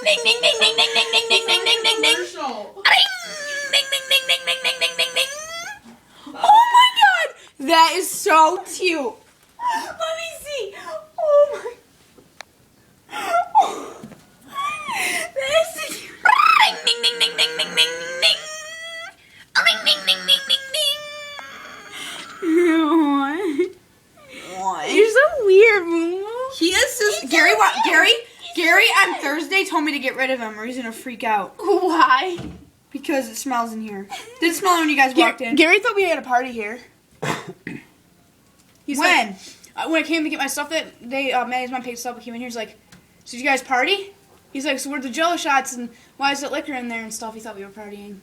Ding ding ding ding ding ding ding ding ding ding ding ding. Commercial. Ding ding ding ding ding ding ding ding ding. Oh my god, that is so cute. Let me see. Oh my. Oh. That is so cute. Ding ding ding ding ding ding ding ding. Ding ding ding ding ding ding. You're so weird, Moo. He is just Gary on Thursday told me to get rid of him or he's gonna freak out. Why? Because it smells in here. Did it smell when you guys walked in? Gary thought we had a party here. He's When? Like, when I came to get my stuff that day, Maddie's mom picked us up. We came in here. He's like, "So did you guys party?" He's like, "So where's the Jello shots and why is it liquor in there and stuff?" He thought we were partying.